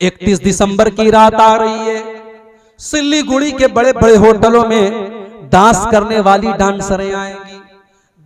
31 दिसंबर की रात आ रही है। सिल्लीगुड़ी के बड़े बड़े होटलों में डांस करने वाली डांसरें आएंगी।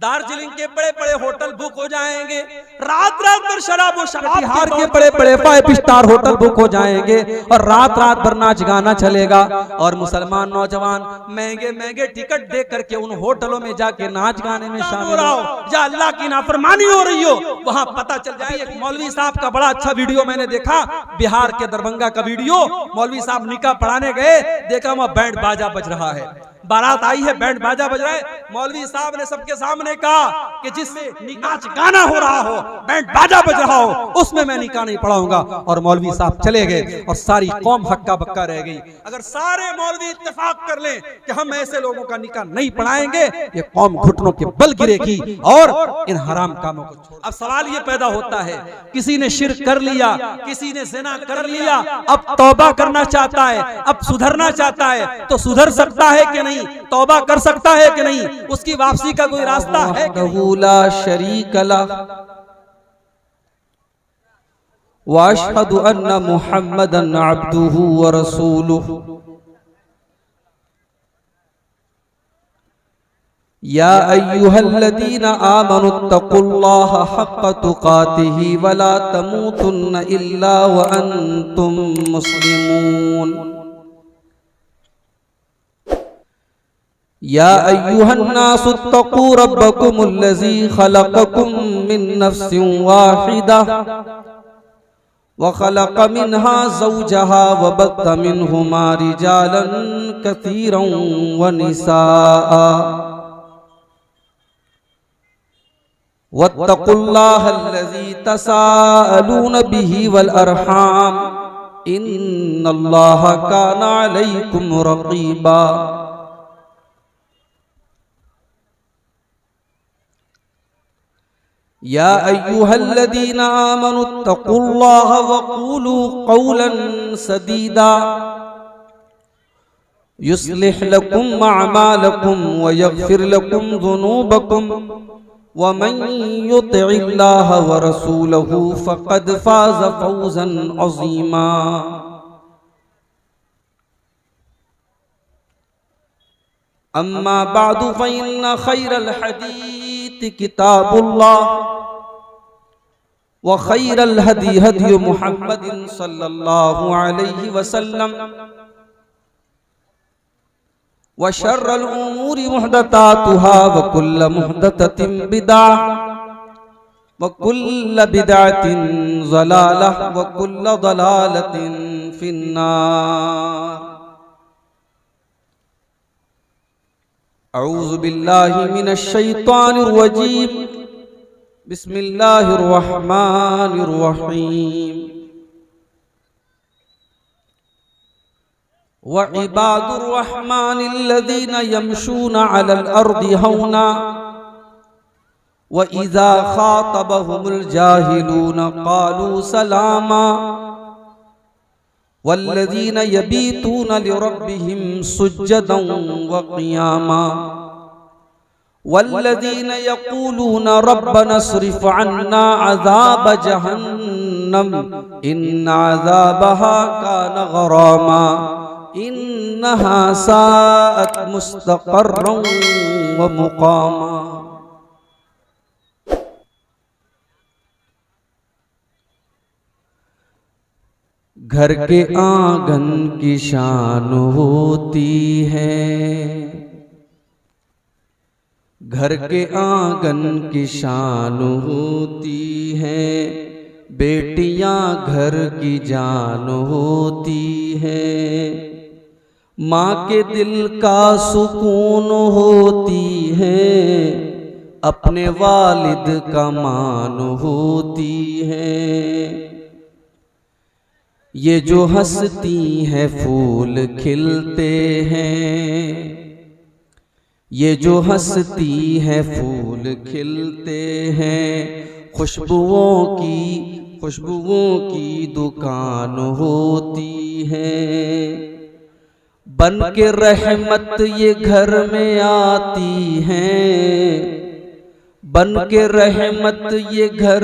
दार्जिलिंग के बड़े बड़े होटल बुक हो जाएंगे। रात रात भर शराब और शराब, बिहार के बड़े बड़े 5 स्टार होटल बुक हो जाएंगे और रात रात भर नाच गाना चलेगा। और मुसलमान नौजवान महंगे महंगे टिकट दे करके उन होटलों में जाके नाच गाने में शामिल हो, या अल्लाह की नाफरमानी हो रही हो, वहां पता चल जाए। एक मौलवी साहब का बड़ा अच्छा वीडियो मैंने देखा, बिहार के दरभंगा का वीडियो। मौलवी साहब निकाह पढ़ाने गए, देखा वहां बैंड बाजा बज रहा है। बारात आई है, बैंड बाजा बज रहा है। मौलवी साहब ने सबके सामने कहा कि जिससे नाच गाना हो रहा हो, बैंड बाजा बज रहा हो, उसमें मैं निकाह नहीं पढ़ाऊंगा। और मौलवी साहब चले गए और सारी कौम हक्का बक्का रह गई। अगर सारे मौलवी इत्तेफाक कर लें कि हम ऐसे लोगों का निकाह नहीं पढ़ाएंगे, ये कौम घुटनों के बल गिरेगी और इन हराम कामों को छोड़। अब सवाल ये पैदा होता है, किसी ने शिर्क कर लिया, किसी ने ज़िना कर लिया, अब तौबा करना चाहता है, अब सुधरना चाहता है, तो सुधर सकता है कि नहीं? तौबा कर सकता है कि नहीं? उसकी वापसी का कोई रास्ता है कि नहीं? ला शरीक लह व अशहदु अन्ना मुहम्मदन अब्दुहु व रसूलुहु। या अय्युहल्लज़ीना आमनुत्तकुल्लाहा हक्का तुकातिही व ला तमूतुन्ना इल्ला व अंतुम मुस्लिमून। या अय्युहन्नासुत्तकू रब्बकुमुल्लज़ी खलक़कुम मिन नफ्सिन वाहिदा व खलक़ मिन्हा ज़ौजहा व बत्थ मिन्हुमा रिजालन कसीरन व निसाअ वत्तकुल्लाहल्लज़ी तसाअलून बिही वल अरहाम इन्नल्लाहा काना अलैकुम रक़ीबा। या अय्युहल्लज़ीना आमनुत्तकुल्लाहा वक़ूलू क़ौलन सदीदा युस्लिह लकुम अअमालकुम व यग़फिर लकुम ज़ुनूबकुम व मन युतिइल्लाहा व रसूलहु फ़क़द फ़ाज़ फ़ौज़न अज़ीमा। अम्मा बअदु फ़इन्न ख़ैरल हदीस किताबुल्लाह व खैरल हदी हदी मुहम्मदिन सल्लल्लाहु अलैहि वसल्लम व शर्रल उमूरि मुहदसातुहा व कुल्ल मुहदसतिन बिदअह व कुल्ल बिदअतिन ज़लालह व कुल्ल ज़लालतिन फिन्नार। अऊज़ु बिल्लाहि मिनश शैतानिर रजीम। बिस्मिल्लाहिर रहमानिर रहीम। व इबादुर रहमानिल्लज़ीना यमशूना अलल अर्दि हौना व इज़ा खातबहुमुल जाहिलूना क़ालू सलामा वल्लज़ीना यबीतूना लिरब्बिहिम सुज्जदन व क़ियामा वल्लज़ीना यक़ूलूना रब्बना स्रिफ़ अन्ना अज़ाब जहन्नम इन्ना अज़ाबहा कान गरामा इन्नहा साअत मुस्तक़र्रन व मुक़ामा। घर के आंगन की शान होती है, घर के आंगन की शान होती है, बेटियां घर की जान होती है, माँ के दिल का सुकून होती है, अपने वालिद का मान होती है। ये जो हंसती हैं फूल खिलते हैं, ये जो हंसती हैं फूल खिलते हैं, खुशबुओं की दुकान होती है। बन के रहमत ये घर में आती हैं, बन के रहमत ये घर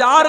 4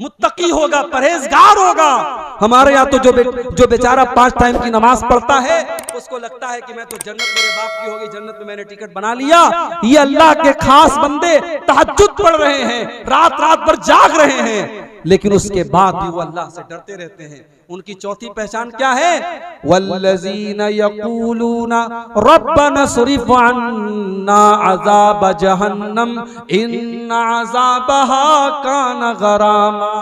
मुत्तकी होगा, परहेजगार होगा। हमारे यहाँ तो जो बेचारा 5 टाइम की नमाज पढ़ता है उसको लगता है कि मैं तो जन्नत मेरे बाप की होगी, जन्नत में मैंने टिकट बना लिया। ये अल्लाह के खास बंदे तहज्जुद पढ़ रहे हैं, रात रात भर जाग रहे हैं, लेकिन उसके बाद भी वो अल्लाह से डरते रहते हैं। उनकी चौथी पहचान क्या है? वल्लज़ीना यक़ूलूना रब्बना स्रिफ़ अन्ना अज़ाब जहन्नम इन्ना अज़ाबहा कान गरामा।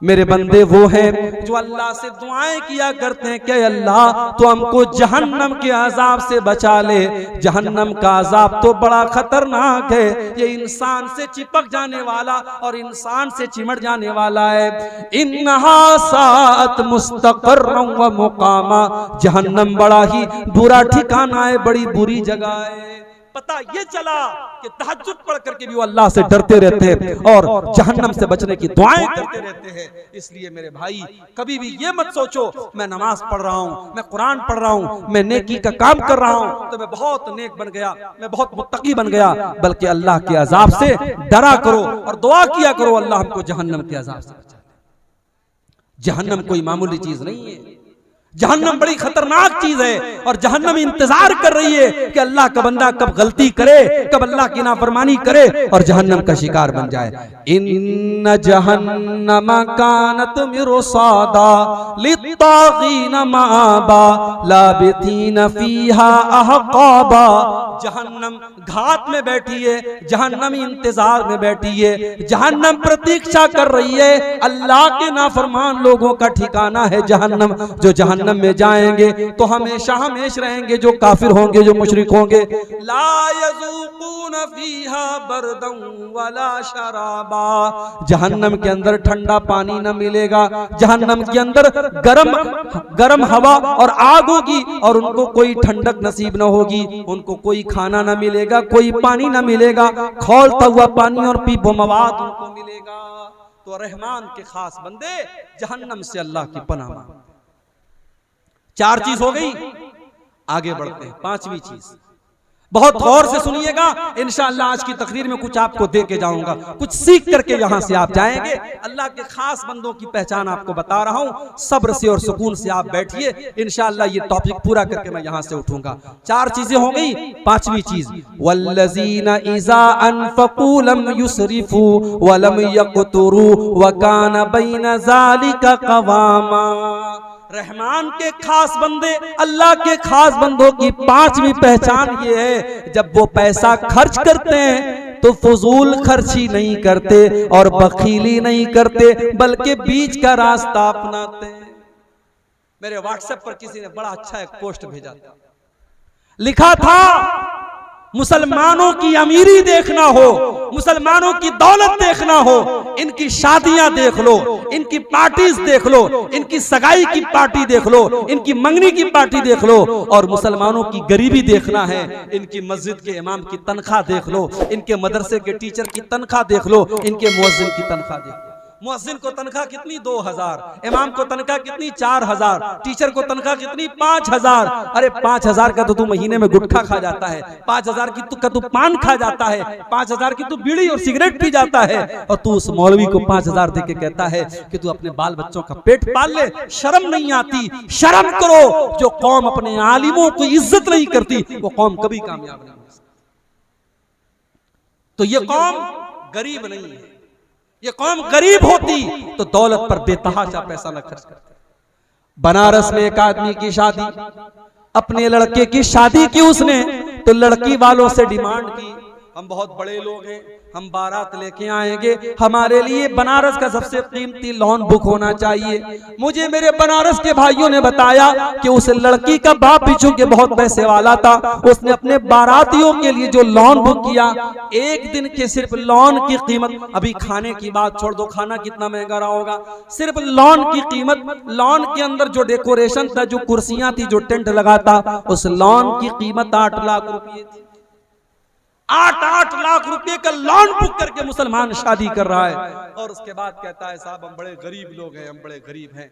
मेरे बंदे वो हैं जो अल्लाह से दुआएं किया करते हैं कि अल्लाह तो हमको जहन्नम के अजाब से बचा ले। जहन्नम का अजाब तो बड़ा खतरनाक है, ये इंसान से चिपक जाने वाला और इंसान से चिमट जाने वाला है। इन्नहा साअत मुस्तक़र्रन व मुक़ामा, जहन्नम बड़ा ही बुरा ठिकाना है, बड़ी बुरी जगह है। पता ये चला कि तहज्जुद पढ़ करके भी वो अल्लाह से डरते रहते हैं और जहन्नम से बचने की दुआएं करते रहते हैं। इसलिए मेरे भाई कभी भी ये मत सोचो मैं नमाज पढ़ रहा हूँ, मैं कुरान पढ़ रहा हूँ, मैं नेकी का काम कर रहा हूँ तो मैं बहुत नेक बन गया, मैं बहुत मुत्तकी बन गया। बल्कि अल्लाह के अजाब से डरा करो और दुआ किया करो अल्लाह हमको जहन्नम के अजाब से बचा। जहन्नम कोई मामूली चीज नहीं है, जहन्नम बड़ी खतरनाक चीज है और जहन्नम इंतजार कर रही है कि अल्लाह का बंदा कब गलती करे, कब अल्लाह की नाफरमानी करे और जहन्नम का शिकार बन जाए। इन्न जहन्नम कानत मिरसादा लित्तागीन माबा लाबितीन फीहा अहकाबा। जहन्नम घात में बैठी है, जहन्नम इंतजार में बैठी है, जहन्नम प्रतीक्षा कर रही है। अल्लाह के नाफरमान लोगों का ठिकाना है जहन्नम। जो जहन्नम में जाएंगे तो हमेशा हमेशा रहेंगे, जो काफिर होंगे, जो मुशरिक होंगे। ला यज़ूक़ून फीहा बरदन वला शराबा, जहन्नम के अंदर ठंडा पानी न मिलेगा, जहन्नम के अंदर गरम हवा और आग होगी और उनको कोई ठंडक नसीब न होगी, उनको कोई खाना न मिलेगा, कोई पानी न मिलेगा, खौलता हुआ पानी और पीपो मवाद उनको मिलेगा। तो रहमान के खास बंदे जहन्नम से अल्लाह की पनाह मांगो। 4 चीज हो गई, आगे बढ़ते हैं 5वीं चीज। बहुत गौर से सुनिएगा, इंशाअल्लाह आज की तकरीर में कुछ आपको दे के जाऊंगा, कुछ सीख करके यहां से आप जाएंगे। अल्लाह के खास बंदों की पहचान आपको बता रहा हूं, सब्र से और सुकून से आप बैठिए, इंशाअल्लाह ये टॉपिक पूरा करके मैं यहां से उठूंगा। 4 चीजें हो गई, 5वीं चीज वल्लज़ीना इज़ा अनफ़क़ू लम युसरिफ़ू व लम यक़तुरू व कान बैन ज़ालिका क़वामा। रहमान के खास बंदे, अल्लाह के खास बंदों की 5वीं पहचान ये है, जब वो पैसा खर्च करते हैं तो फजूल खर्ची नहीं करते और बखीली नहीं करते, बल्कि बीच का रास्ता अपनाते हैं। मेरे व्हाट्सएप पर किसी ने बड़ा अच्छा एक पोस्ट भेजा था, लिखा था मुसलमानों की अमीरी देखना हो, मुसलमानों की दौलत देखना हो, इनकी शादियां देख लो, इनकी पार्टीज देख लो, इनकी सगाई की पार्टी देख लो, इनकी मंगनी की पार्टी देख लो, और मुसलमानों की गरीबी देखना है, इनकी मस्जिद के इमाम की तनख्वाह देख लो, इनके मदरसे के टीचर की तनख्वाह देख लो, इनके मुअज्जिन की तनख्वाह देख लो। मुअज्जिन को तनख्वाह कितनी 2000, इमाम को तनख्वाह कितनी 4000, टीचर को तनख्वाह कितनी 5000। अरे 5000 का तो तू महीने में गुटखा खा जाता है, 5000 की तू पान खा जाता है, 5000 की तू बीड़ी और सिगरेट पी जाता है, और तू उस मौलवी को 5000 देके कहता है कि तू अपने बाल बच्चों का पेट पाल ले। शर्म नहीं आती? शर्म करो। जो कौम अपने आलिमों को इज्जत नहीं करती वो कौम कभी कामयाब नहीं हो सकती। तो ये कौम गरीब नहीं है, ये कौम गरीब होती तो दौलत पर बेतहाशा पैसा न खर्च करती। बनारस में एक आदमी की शादी, अपने लड़के की शादी की उसने, तो लड़की वालों से डिमांड की, हम बहुत बड़े लोग हैं, हम बारात लेके आएंगे, हमारे लिए बनारस का सबसे कीमती लॉन बुक होना चाहिए। मुझे मेरे बनारस के भाइयों ने बताया कि उस लड़की का बाप भी चूंकि बहुत पैसे वाला था, उसने अपने बारातियों के लिए जो लॉन बुक किया, एक दिन के सिर्फ लॉन की कीमत, अभी खाने की बात छोड़ दो, खाना कितना महंगा रहा होगा, सिर्फ लॉन की कीमत, लॉन के अंदर जो डेकोरेशन था, जो कुर्सियां थी, जो टेंट लगा था, उस लॉन की कीमत 8 लाख रुपए थी। 8 लाख रुपए का लॉन बुक करके मुसलमान शादी कर रहा है, और उसके बाद कहता है साहब हम बड़े गरीब लोग हैं, हम बड़े गरीब हैं।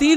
3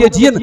KGN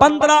15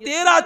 13